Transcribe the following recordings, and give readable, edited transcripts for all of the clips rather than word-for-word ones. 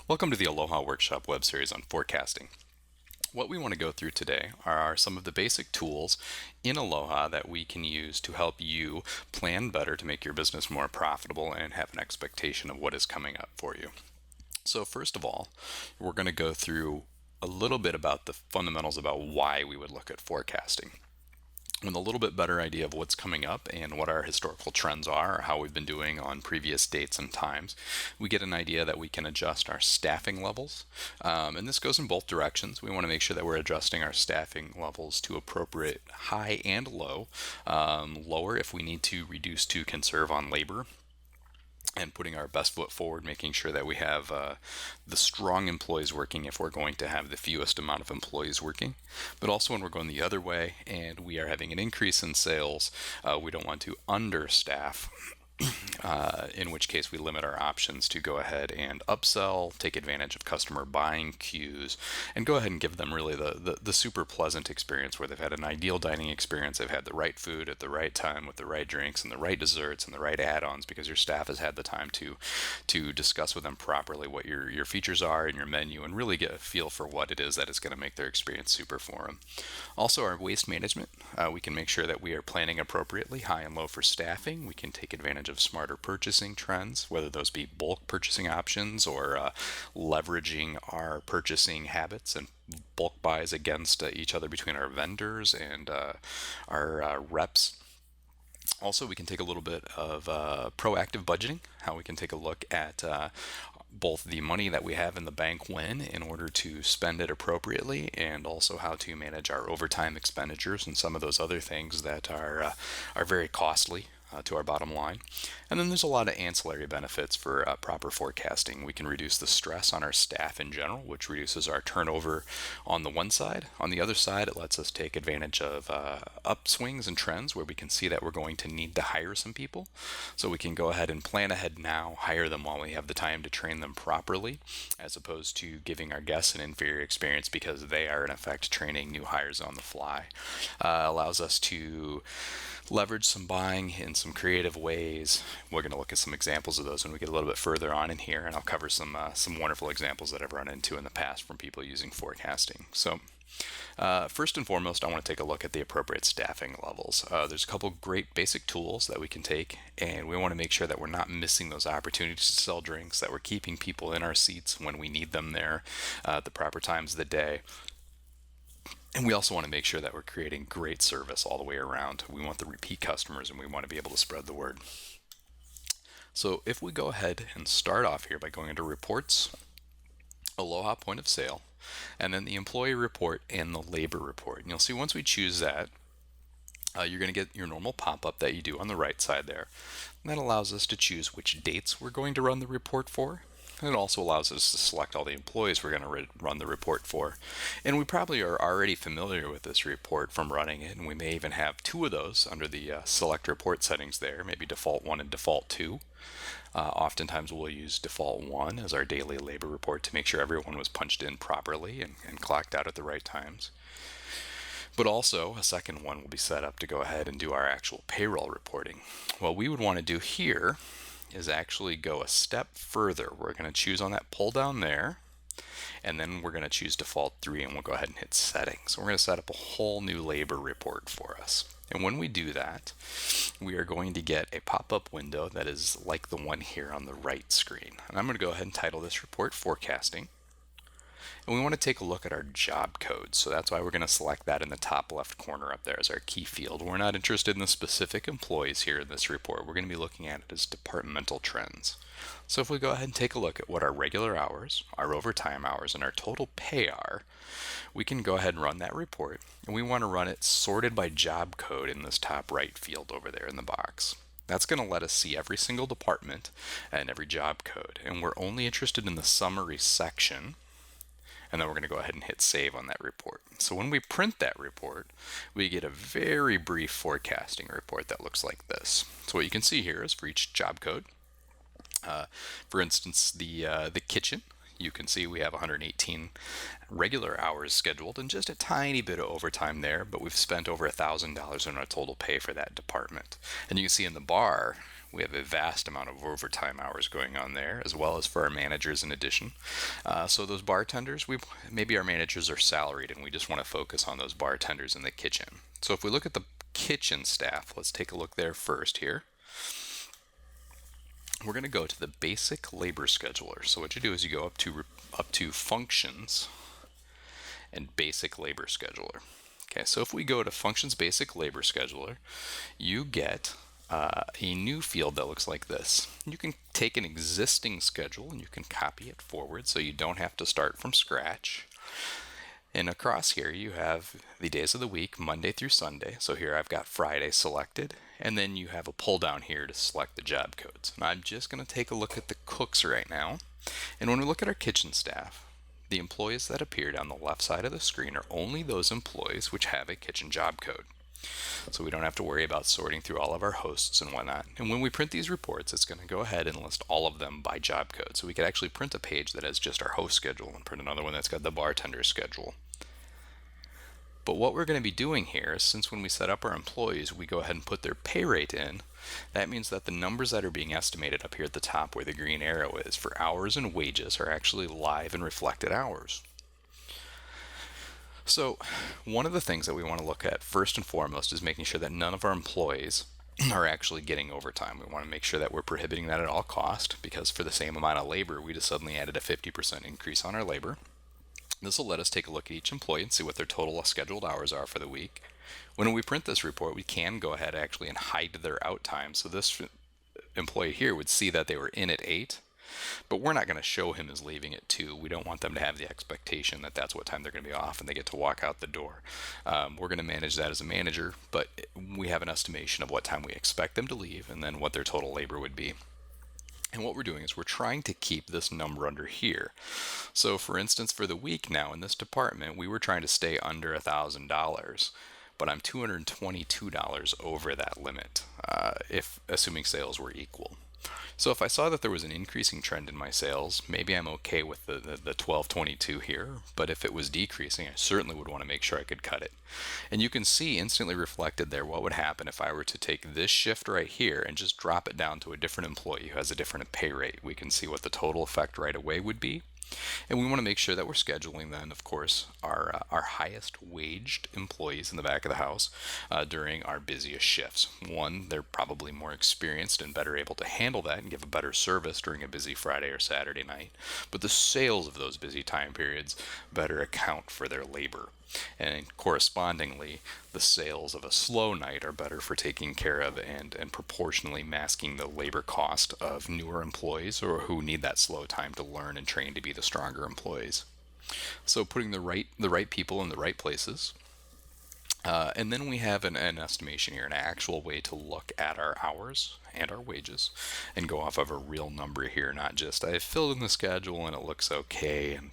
Welcome to the Aloha Workshop web series on forecasting. What we want to go through today are some of the basic tools in Aloha that we can use to help you plan better to make your business more profitable and have an expectation of what is coming up for you. So first of all, we're going to go through a little bit about the fundamentals about why we would look at forecasting. With a little bit better idea of what's coming up and what our historical trends are, or how we've been doing on previous dates and times, we get an idea that we can adjust our staffing levels. And this goes in both directions. We want to make sure that we're adjusting our staffing levels to appropriate high and low. Lower if we need to reduce to conserve on labor, and putting our best foot forward, making sure that we have the strong employees working if we're going to have the fewest amount of employees working. But also when we're going the other way and we are having an increase in sales, we don't want to understaff. In which case we limit our options to go ahead and upsell, take advantage of customer buying queues, and go ahead and give them really the super pleasant experience where they've had an ideal dining experience. They've had the right food at the right time with the right drinks and the right desserts and the right add-ons because your staff has had the time to discuss with them properly what your features are in your menu and really get a feel for what it is that is going to make their experience super for them. Also, our waste management, we can make sure that we are planning appropriately, high and low for staffing. We can take advantage of smarter purchasing trends, whether those be bulk purchasing options or leveraging our purchasing habits and bulk buys against each other between our vendors and our reps. Also, we can take a little bit of proactive budgeting, how we can take a look at both the money that we have in the bank when in order to spend it appropriately, and also how to manage our overtime expenditures and some of those other things that are very costly to our bottom line. And then there's a lot of ancillary benefits for proper forecasting. We can reduce the stress on our staff in general, which reduces our turnover on the one side. On the other side, it lets us take advantage of upswings and trends where we can see that we're going to need to hire some people. So we can go ahead and plan ahead now, hire them while we have the time to train them properly, as opposed to giving our guests an inferior experience because they are in effect training new hires on the fly. Allows us to leverage some buying in some creative ways. We're going to look at some examples of those when we get a little bit further on in here, and I'll cover some wonderful examples that I've run into in the past from people using forecasting. So first and foremost, I want to take a look at the appropriate staffing levels. There's a couple great basic tools that we can take, and we want to make sure that we're not missing those opportunities to sell drinks, that we're keeping people in our seats when we need them there at the proper times of the day. And we also want to make sure that we're creating great service all the way around. We want the repeat customers, and we want to be able to spread the word. So if we go ahead and start off here by going into reports, Aloha point of sale, and then the employee report and the labor report. And you'll see once we choose that, you're going to get your normal pop-up that you do on the right side there. And that allows us to choose which dates we're going to run the report for. And it also allows us to select all the employees we're going to run the report for. And we probably are already familiar with this report from running it, and we may even have two of those under the select report settings there, maybe default 1 and default 2. Oftentimes we'll use default 1 as our daily labor report to make sure everyone was punched in properly and clocked out at the right times. But also a second one will be set up to go ahead and do our actual payroll reporting. What we would want to do here is actually go a step further. We're going to choose on that pull down there, and then we're going to choose default 3, and we'll go ahead and hit settings. So we're going to set up a whole new labor report for us. And when we do that, we are going to get a pop-up window that is like the one here on the right screen. And I'm going to go ahead and title this report Forecasting. And we want to take a look at our job code. So that's why we're going to select that in the top left corner up there as our key field. We're not interested in the specific employees here in this report. We're going to be looking at it as Departmental Trends. So if we go ahead and take a look at what our regular hours, our overtime hours, and our total pay are, we can go ahead and run that report. And we want to run it sorted by job code in this top right field over there in the box. That's going to let us see every single department and every job code. And we're only interested in the summary section. And then we're going to go ahead and hit save on that report. So when we print that report, we get a very brief forecasting report that looks like this. So what you can see here is for each job code, for instance, the kitchen, you can see we have 118 regular hours scheduled and just a tiny bit of overtime there, but we've spent over $1,000 on our total pay for that department. And you can see in the bar, We have a vast amount of overtime hours going on there, as well as for our managers in addition. So those bartenders, maybe our managers are salaried and we just want to focus on those bartenders in the kitchen. So if we look at the kitchen staff, let's take a look there first here. We're going to go to the basic labor scheduler. So what you do is you go up to functions and basic labor scheduler. Okay, so if we go to functions basic labor scheduler, you get a new field that looks like this. You can take an existing schedule and you can copy it forward so you don't have to start from scratch. And across here you have the days of the week, Monday through Sunday. So here I've got Friday selected, and then you have a pull down here to select the job codes. And I'm just going to take a look at the cooks right now. And when we look at our kitchen staff, the employees that appear down the left side of the screen are only those employees which have a kitchen job code. So we don't have to worry about sorting through all of our hosts and whatnot. And when we print these reports, it's going to go ahead and list all of them by job code. So we could actually print a page that has just our host schedule and print another one that's got the bartender schedule. But what we're going to be doing here is, since when we set up our employees, we go ahead and put their pay rate in, that means that the numbers that are being estimated up here at the top where the green arrow is for hours and wages are actually live and reflected hours. So one of the things that we want to look at first and foremost is making sure that none of our employees are actually getting overtime. We want to make sure that we're prohibiting that at all cost, because for the same amount of labor, we just suddenly added a 50% increase on our labor. This will let us take a look at each employee and see what their total scheduled hours are for the week. When we print this report, we can go ahead actually and hide their out time. So this employee here would see that they were in at 8, but we're not going to show him as leaving at 2. We don't want them to have the expectation that that's what time they're going to be off and they get to walk out the door. We're going to manage that as a manager, but we have an estimation of what time we expect them to leave and then what their total labor would be. And what we're doing is we're trying to keep this number under here. So for instance, for the week now in this department, we were trying to stay under $1,000, but I'm $222 over that limit, if assuming sales were equal. So if I saw that there was an increasing trend in my sales, maybe I'm okay with the 1222 here, but if it was decreasing, I certainly would want to make sure I could cut it. And you can see instantly reflected there what would happen if I were to take this shift right here and just drop it down to a different employee who has a different pay rate. We can see what the total effect right away would be. And we want to make sure that we're scheduling then, of course, our highest waged employees in the back of the house during our busiest shifts. One, they're probably more experienced and better able to handle that and give a better service during a busy Friday or Saturday night. But the sales of those busy time periods better account for their labor. And correspondingly, the sales of a slow night are better for taking care of and proportionally masking the labor cost of newer employees or who need that slow time to learn and train to be the stronger employees. So putting the right people in the right places. And then we have an estimation here, an actual way to look at our hours and our wages and go off of a real number here, not just I filled in the schedule and it looks okay and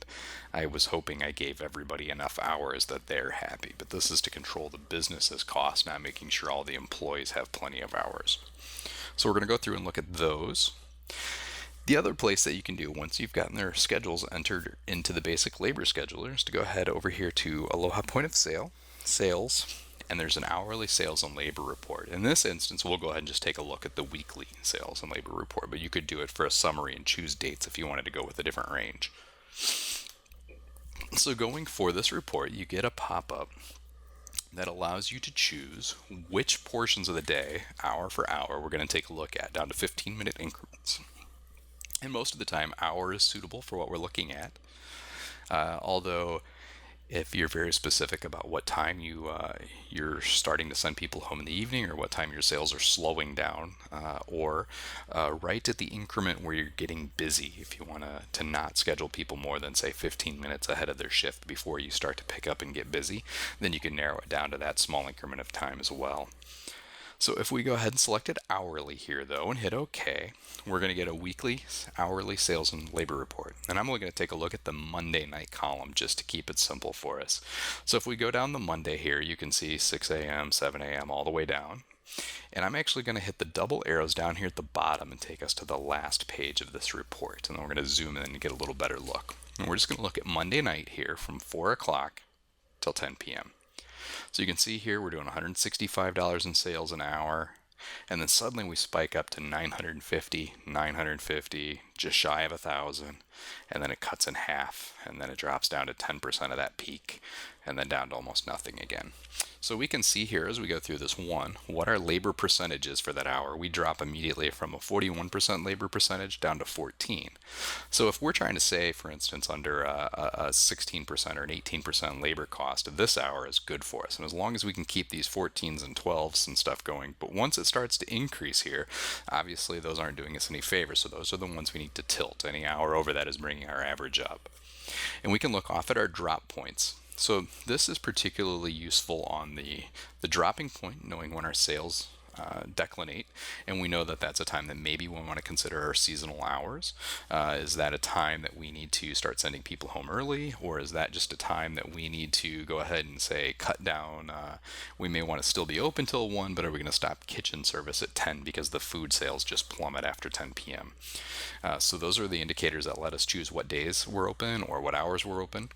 I was hoping I gave everybody enough hours that they're happy. But this is to control the business's cost, not making sure all the employees have plenty of hours. So we're going to go through and look at those. The other place that you can do once you've gotten their schedules entered into the basic labor scheduler is to go ahead over here to Aloha Point of Sale, Sales, and there's an hourly sales and labor report. In this instance, we'll go ahead and just take a look at the weekly sales and labor report, but you could do it for a summary and choose dates if you wanted to go with a different range. So going for this report, you get a pop-up that allows you to choose which portions of the day, hour for hour, we're going to take a look at, down to 15-minute increments. And most of the time, hour is suitable for what we're looking at. Although, if you're very specific about what time you're starting to send people home in the evening, or what time your sales are slowing down, or right at the increment where you're getting busy, if you want to not schedule people more than, say, 15 minutes ahead of their shift before you start to pick up and get busy, then you can narrow it down to that small increment of time as well. So if we go ahead and select it hourly here, though, and hit OK, we're going to get a weekly hourly sales and labor report. And I'm only going to take a look at the Monday night column just to keep it simple for us. So if we go down the Monday here, you can see 6 a.m., 7 a.m., all the way down. And I'm actually going to hit the double arrows down here at the bottom and take us to the last page of this report. And then we're going to zoom in and get a little better look. And we're just going to look at Monday night here from 4 o'clock till 10 p.m. So you can see here we're doing $165 in sales an hour. And then suddenly we spike up to 950, 950, just shy of 1,000, and then it cuts in half, and then it drops down to 10% of that peak, and then down to almost nothing again. So we can see here as we go through this one, what our labor percentage is for that hour. We drop immediately from a 41% labor percentage down to 14. So if we're trying to say, for instance, under a 16% or an 18% labor cost, this hour is good for us. And as long as we can keep these 14s and 12s and stuff going, but once it starts to increase here, obviously those aren't doing us any favors. So those are the ones we need to tilt. Any hour over that is bringing our average up. And we can look off at our drop points. So this is particularly useful on the dropping point, knowing when our sales declinate, and we know that that's a time that maybe we want to consider our seasonal hours. Is that a time that we need to start sending people home early, or is that just a time that we need to go ahead and say cut down? We may want to still be open till 1, but are we going to stop kitchen service at 10 because the food sales just plummet after 10 p.m.? So those are the indicators that let us choose what days we're open or what hours we're open.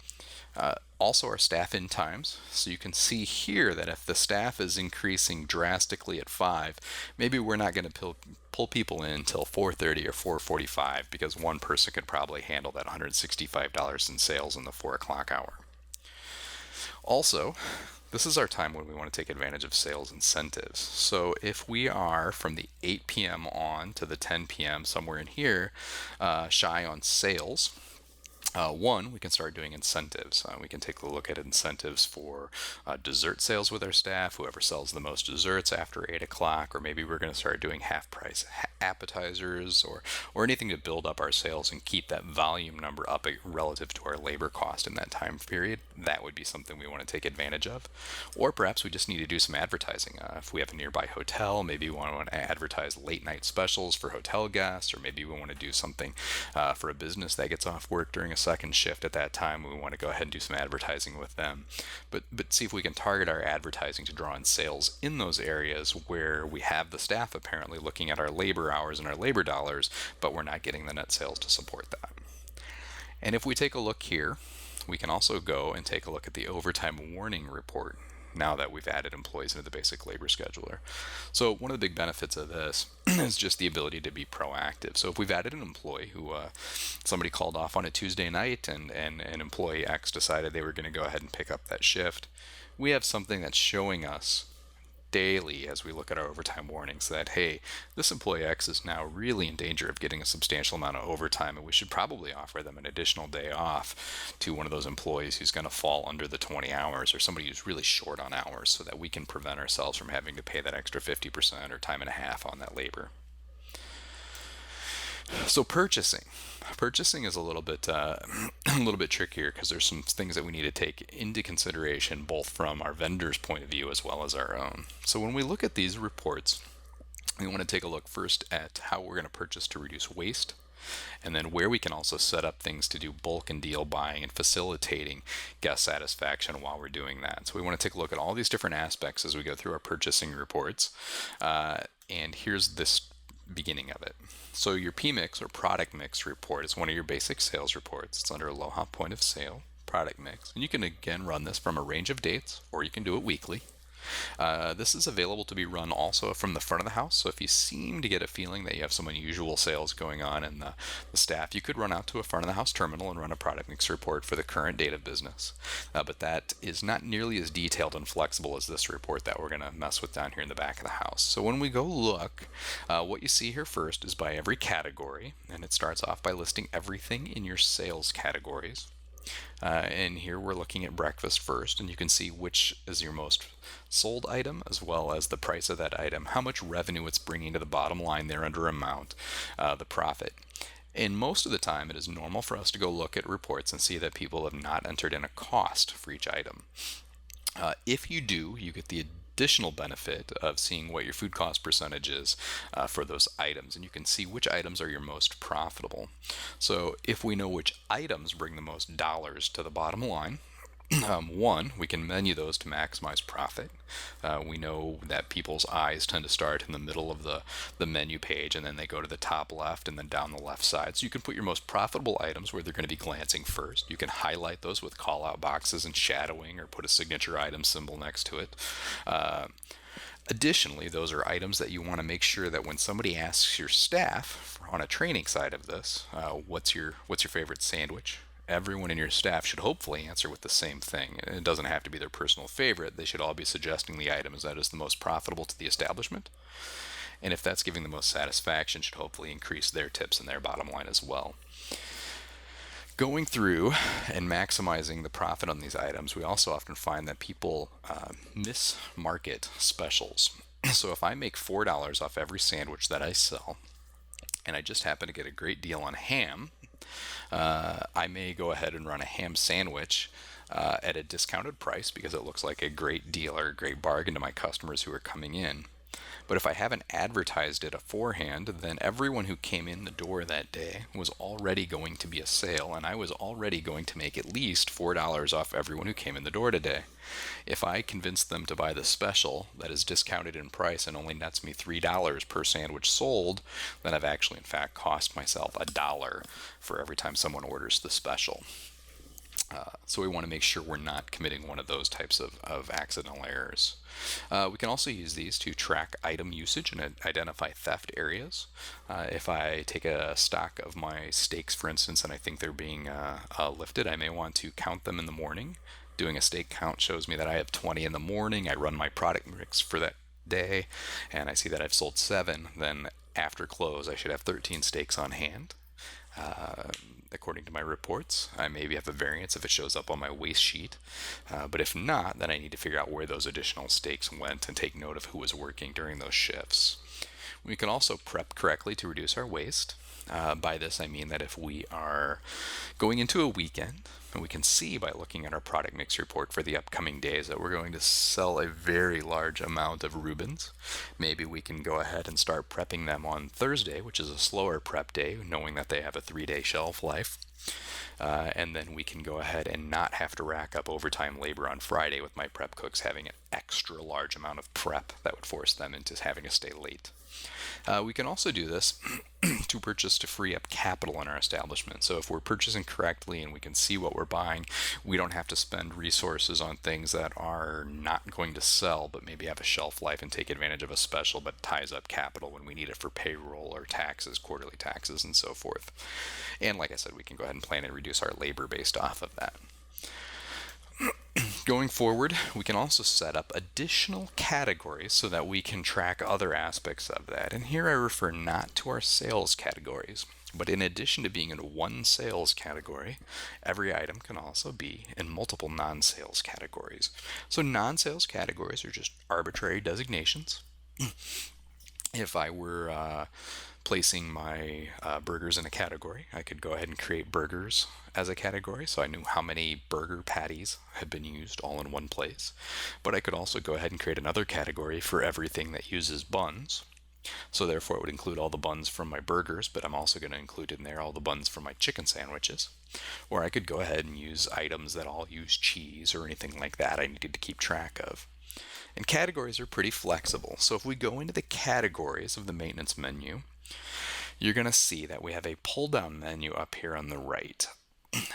Also our staff in times. So you can see here that if the staff is increasing drastically at 5, maybe we're not going to pull people in until 4:30 or 4:45 because one person could probably handle that $165 in sales in the 4 o'clock hour. Also, this is our time when we want to take advantage of sales incentives. So if we are from the 8 p.m. on to the 10 p.m., somewhere in here, shy on sales, one, we can start doing incentives. We can take a look at incentives for dessert sales with our staff, whoever sells the most desserts after 8 o'clock, or maybe we're going to start doing half price appetizers or anything to build up our sales and keep that volume number up relative to our labor cost in that time period. That would be something we want to take advantage of. Or perhaps we just need to do some advertising. If we have a nearby hotel, maybe we want to advertise late night specials for hotel guests, or maybe we want to do something for a business that gets off work during a second shift at that time. We want to go ahead and do some advertising with them, but see if we can target our advertising to draw in sales in those areas where we have the staff apparently looking at our labor hours and our labor dollars, but we're not getting the net sales to support that. And if we take a look here, we can also go and take a look at the overtime warning report now that we've added employees into the basic labor scheduler. So one of the big benefits of this is just the ability to be proactive. So if we've added an employee who somebody called off on a Tuesday night and employee X decided they were going to go ahead and pick up that shift, we have something that's showing us daily as we look at our overtime warnings that, hey, this employee X is now really in danger of getting a substantial amount of overtime, and we should probably offer them an additional day off to one of those employees who's going to fall under the 20 hours or somebody who's really short on hours, so that we can prevent ourselves from having to pay that extra 50% or time and a half on that labor. So purchasing is a little bit trickier because there's some things that we need to take into consideration both from our vendor's point of view as well as our own. So when we look at these reports, we want to take a look first at how we're going to purchase to reduce waste, and then where we can also set up things to do bulk and deal buying and facilitating guest satisfaction while we're doing that. So we want to take a look at all these different aspects as we go through our purchasing reports. And here's this beginning of it. So your PMix or product mix report is one of your basic sales reports. It's under Aloha Point of Sale product mix. And you can again run this from a range of dates, or you can do it weekly. This is available to be run also from the front of the house. So if you seem to get a feeling that you have some unusual sales going on in the staff, you could run out to a front of the house terminal and run a product mix report for the current date of business. But that is not nearly as detailed and flexible as this report that we're going to mess with down here in the back of the house. So when we go look, what you see here first is by every category, and it starts off by listing everything in your sales categories. And here we're looking at breakfast first, and you can see which is your most sold item as well as the price of that item, how much revenue it's bringing to the bottom line there under amount, the profit. And most of the time it is normal for us to go look at reports and see that people have not entered in a cost for each item. If you do, you get the additional benefit of seeing what your food cost percentage is for those items, and you can see which items are your most profitable. So if we know which items bring the most dollars to the bottom line, one, we can menu those to maximize profit. We know that people's eyes tend to start in the middle of the menu page, and then they go to the top left and then down the left side. So you can put your most profitable items where they're going to be glancing first. You can highlight those with call out boxes and shadowing, or put a signature item symbol next to it. Additionally, those are items that you want to make sure that when somebody asks your staff on a training side of this, what's your favorite sandwich? Everyone in your staff should hopefully answer with the same thing. It doesn't have to be their personal favorite. They should all be suggesting the items that is the most profitable to the establishment. And if that's giving the most satisfaction, should hopefully increase their tips and their bottom line as well. Going through and maximizing the profit on these items, we also often find that people mismarket specials. So if I make $4 off every sandwich that I sell, and I just happen to get a great deal on ham, I may go ahead and run a ham sandwich at a discounted price because it looks like a great deal or a great bargain to my customers who are coming in. But if I haven't advertised it beforehand, then everyone who came in the door that day was already going to be a sale, and I was already going to make at least $4 off everyone who came in the door today. If I convince them to buy the special that is discounted in price and only nets me $3 per sandwich sold, then I've actually in fact cost myself $1 for every time someone orders the special. So we want to make sure we're not committing one of those types of accidental errors. We can also use these to track item usage and identify theft areas. If I take a stock of my steaks, for instance, and I think they're being lifted, I may want to count them in the morning. Doing a steak count shows me that I have 20 in the morning. I run my product mix for that day, and I see that I've sold 7. Then after close, I should have 13 steaks on hand. According to my reports, I maybe have a variance if it shows up on my waste sheet. But if not, then I need to figure out where those additional steaks went and take note of who was working during those shifts. We can also prep correctly to reduce our waste. By this, I mean that if we are going into a weekend, and we can see by looking at our product mix report for the upcoming days that we're going to sell a very large amount of Reubens. Maybe we can go ahead and start prepping them on Thursday, which is a slower prep day, knowing that they have a 3-day shelf life. And then we can go ahead and not have to rack up overtime labor on Friday with my prep cooks having an extra large amount of prep that would force them into having to stay late. We can also do this to purchase to free up capital in our establishment. So if we're purchasing correctly and we can see what we're buying, we don't have to spend resources on things that are not going to sell but maybe have a shelf life and take advantage of a special but ties up capital when we need it for payroll or taxes, quarterly taxes, and so forth. And like I said, we can go ahead and plan and reduce our labor based off of that. Going forward, we can also set up additional categories so that we can track other aspects of that. And here I refer not to our sales categories, but in addition to being in one sales category, every item can also be in multiple non-sales categories. So non-sales categories are just arbitrary designations. If I were placing my burgers in a category, I could go ahead and create burgers as a category, so I knew how many burger patties had been used all in one place. But I could also go ahead and create another category for everything that uses buns. So therefore it would include all the buns from my burgers, but I'm also going to include in there all the buns from my chicken sandwiches. Or I could go ahead and use items that all use cheese or anything like that I needed to keep track of. And categories are pretty flexible. So if we go into the categories of the maintenance menu, you're going to see that we have a pull-down menu up here on the right.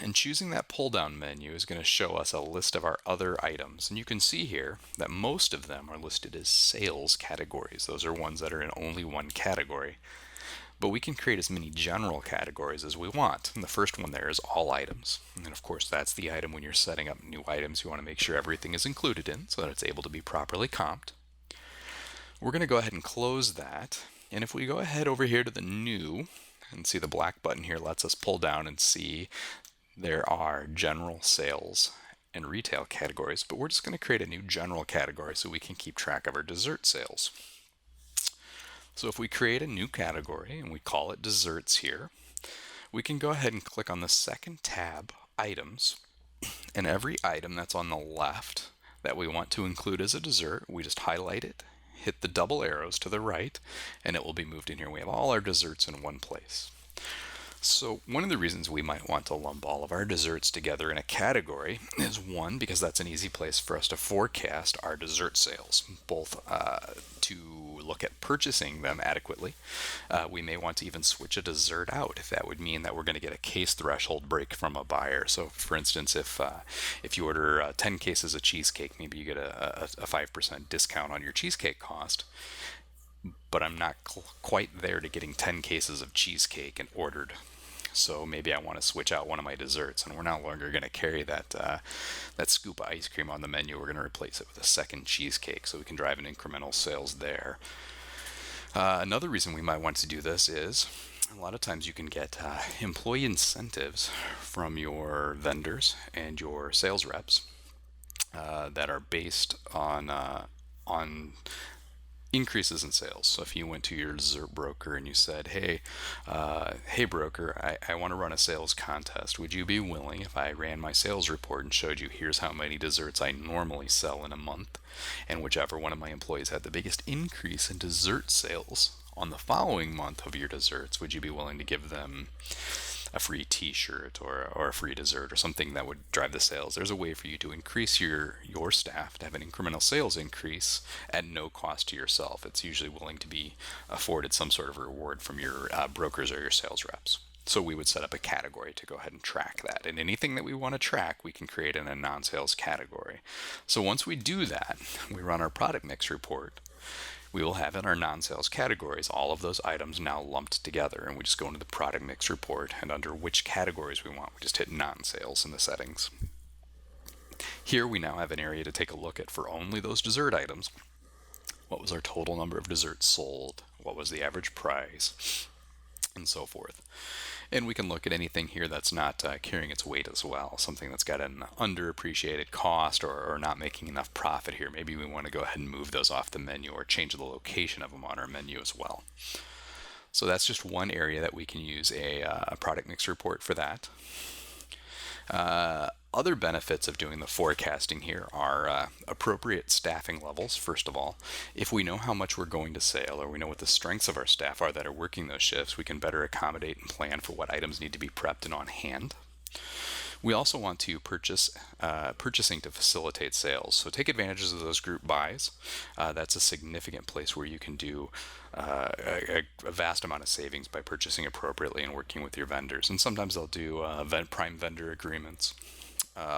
And choosing that pull-down menu is going to show us a list of our other items. And you can see here that most of them are listed as sales categories. Those are ones that are in only one category. But we can create as many general categories as we want. And the first one there is all items. And of course, that's the item when you're setting up new items you want to make sure everything is included in so that it's able to be properly comped. We're going to go ahead and close that. And if we go ahead over here to the new and see the black button here lets us pull down and see there are general sales and retail categories, but we're just going to create a new general category so we can keep track of our dessert sales. So if we create a new category and we call it desserts here, we can go ahead and click on the second tab, items, and every item that's on the left that we want to include as a dessert, we just highlight it, hit the double arrows to the right, and it will be moved in here. We have all our desserts in one place. So one of the reasons we might want to lump all of our desserts together in a category is one, because that's an easy place for us to forecast our dessert sales, both to look at purchasing them adequately. We may want to even switch a dessert out if that would mean that we're going to get a case threshold break from a buyer. So, for instance, if you order 10 cases of cheesecake, maybe you get a 5% discount on your cheesecake cost. But I'm not quite there to getting 10 cases of cheesecake and ordered. So maybe I want to switch out one of my desserts, and we're no longer going to carry that scoop of ice cream on the menu. We're going to replace it with a second cheesecake, so we can drive an incremental sales there. Another reason we might want to do this is a lot of times you can get employee incentives from your vendors and your sales reps that are based on increases in sales. So if you went to your dessert broker and you said, hey broker, I want to run a sales contest. Would you be willing if I ran my sales report and showed you here's how many desserts I normally sell in a month, and whichever one of my employees had the biggest increase in dessert sales on the following month of your desserts, would you be willing to give them a free t-shirt or a free dessert or something that would drive the sales? There's a way for you to increase your staff to have an incremental sales increase at no cost to yourself. It's usually willing to be afforded some sort of reward from your brokers or your sales reps. So we would set up a category to go ahead and track that. And anything that we want to track, we can create in a non-sales category. So once we do that, we run our product mix report. We will have in our non-sales categories all of those items now lumped together, and we just go into the product mix report, and under which categories we want, we just hit non-sales in the settings. Here we now have an area to take a look at for only those dessert items. What was our total number of desserts sold? What was the average price? And so forth. And we can look at anything here that's not carrying its weight as well, something that's got an underappreciated cost or not making enough profit here. Maybe we want to go ahead and move those off the menu or change the location of them on our menu as well. So that's just one area that we can use a product mix report for that. Other benefits of doing the forecasting here are appropriate staffing levels, first of all. If we know how much we're going to sell, or we know what the strengths of our staff are that are working those shifts, we can better accommodate and plan for what items need to be prepped and on hand. We also want to purchasing to facilitate sales. So take advantages of those group buys. That's a significant place where you can do a vast amount of savings by purchasing appropriately and working with your vendors. And sometimes they'll do prime vendor agreements.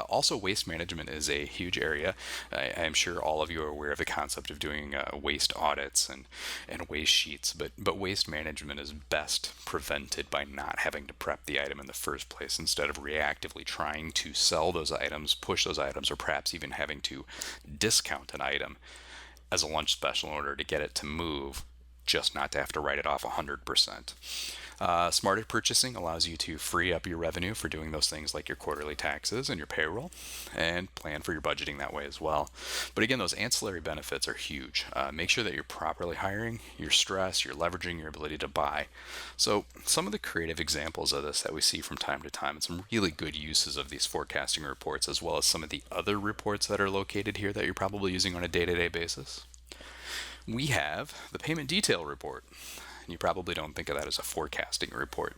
Also, waste management is a huge area. I'm sure all of you are aware of the concept of doing waste audits and waste sheets, but waste management is best prevented by not having to prep the item in the first place, instead of reactively trying to sell those items, push those items, or perhaps even having to discount an item as a lunch special in order to get it to move, just not to have to write it off 100%. Smarter purchasing allows you to free up your revenue for doing those things like your quarterly taxes and your payroll, and plan for your budgeting that way as well. But again, those ancillary benefits are huge. Make sure that you're properly hiring, you're stressed, you're leveraging your ability to buy. So some of the creative examples of this that we see from time to time, and some really good uses of these forecasting reports, as well as some of the other reports that are located here that you're probably using on a day-to-day basis. We have the payment detail report. You probably don't think of that as a forecasting report.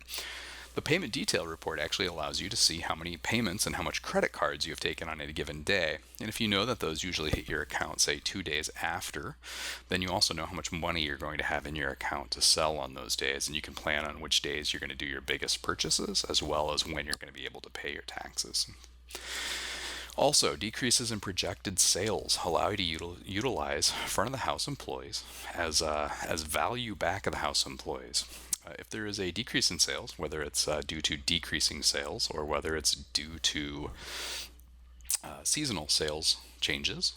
The payment detail report actually allows you to see how many payments and how much credit cards you have taken on a given day. And if you know that those usually hit your account, say 2 days after, then you also know how much money you're going to have in your account to sell on those days. And you can plan on which days you're going to do your biggest purchases, as well as when you're going to be able to pay your taxes. Also, decreases in projected sales allow you to utilize front of the house employees as value back of the house employees. If there is a decrease in sales, whether it's due to decreasing sales or whether it's due to seasonal sales changes,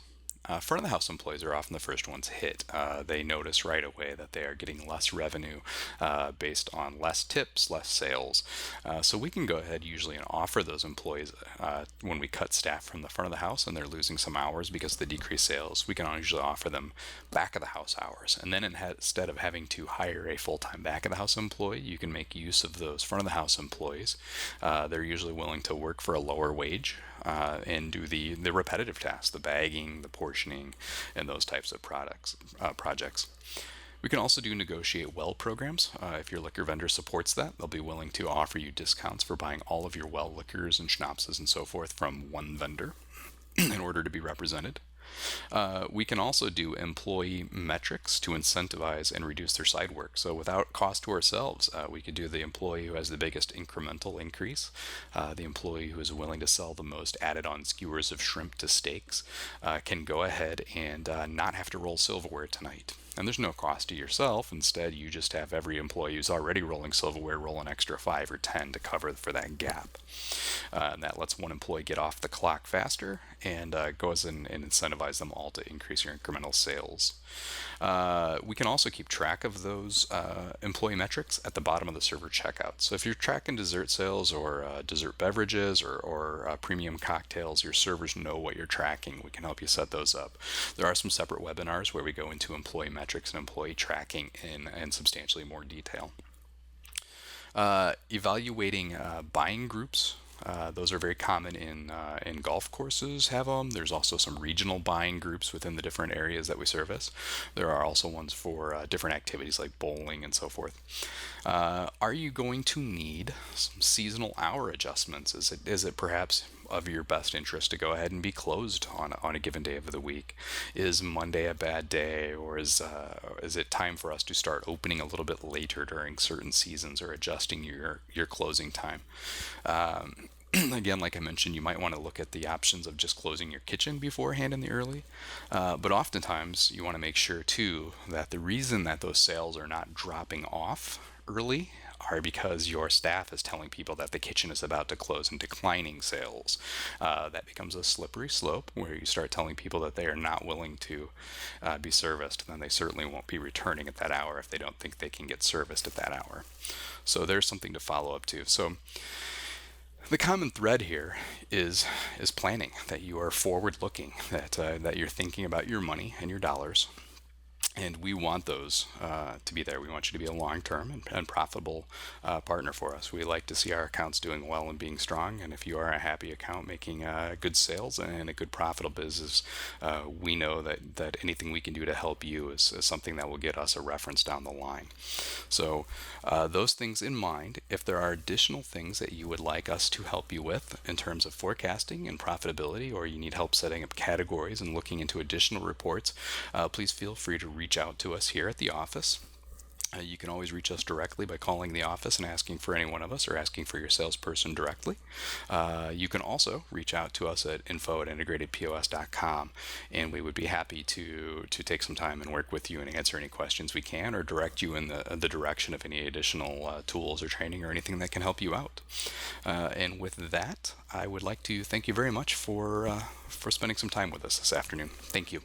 front of the house employees are often the first ones hit. They notice right away that they are getting less revenue based on less tips, less sales. So we can go ahead usually and offer those employees, when we cut staff from the front of the house and they're losing some hours because of the decreased sales, we can usually offer them back of the house hours. And then instead of having to hire a full-time back of the house employee, you can make use of those front of the house employees. They're usually willing to work for a lower wage and do the repetitive tasks, the bagging, the portioning, and those types of projects. We can also do negotiate well programs. If your liquor vendor supports that, they'll be willing to offer you discounts for buying all of your well liquors and schnapses and so forth from one vendor in order to be represented. We can also do employee metrics to incentivize and reduce their side work. So without cost to ourselves, we could do the employee who has the biggest incremental increase, the employee who is willing to sell the most added on skewers of shrimp to steaks, can go ahead and not have to roll silverware tonight. And there's no cost to yourself. Instead, you just have every employee who's already rolling silverware roll an extra 5 or 10 to cover for that gap. And that lets one employee get off the clock faster and goes in and incentivize them all to increase your incremental sales. We can also keep track of those employee metrics at the bottom of the server checkout. So if you're tracking dessert sales or dessert beverages or premium cocktails, your servers know what you're tracking. We can help you set those up. There are some separate webinars where we go into employee metrics and employee tracking in substantially more detail. Evaluating buying groups. Those are very common in golf courses have them. There's also some regional buying groups within the different areas that we service. There are also ones for different activities like bowling and so forth. Are you going to need some seasonal hour adjustments? Is it perhaps of your best interest to go ahead and be closed on a given day of the week? Is Monday a bad day, or is it time for us to start opening a little bit later during certain seasons or adjusting your closing time? Again, like I mentioned, you might want to look at the options of just closing your kitchen beforehand in the early. But oftentimes, you want to make sure, too, that the reason that those sales are not dropping off early are because your staff is telling people that the kitchen is about to close and declining sales. That becomes a slippery slope where you start telling people that they are not willing to be serviced. Then they certainly won't be returning at that hour if they don't think they can get serviced at that hour. So there's something to follow up to. So the common thread here is planning, that you are forward looking, that you're thinking about your money and your dollars. And we want those to be there. We want you to be a long-term and profitable partner for us. We like to see our accounts doing well and being strong. And if you are a happy account making good sales and a good profitable business, we know that anything we can do to help you is something that will get us a reference down the line. So those things in mind, if there are additional things that you would like us to help you with in terms of forecasting and profitability, or you need help setting up categories and looking into additional reports, please feel free to reach out to us here at the office. You can always reach us directly by calling the office and asking for any one of us, or asking for your salesperson directly. You can also reach out to us at info@integratedpos.com, and we would be happy to take some time and work with you and answer any questions we can, or direct you in the direction of any additional tools or training or anything that can help you out. And with that, I would like to thank you very much for spending some time with us this afternoon. Thank you.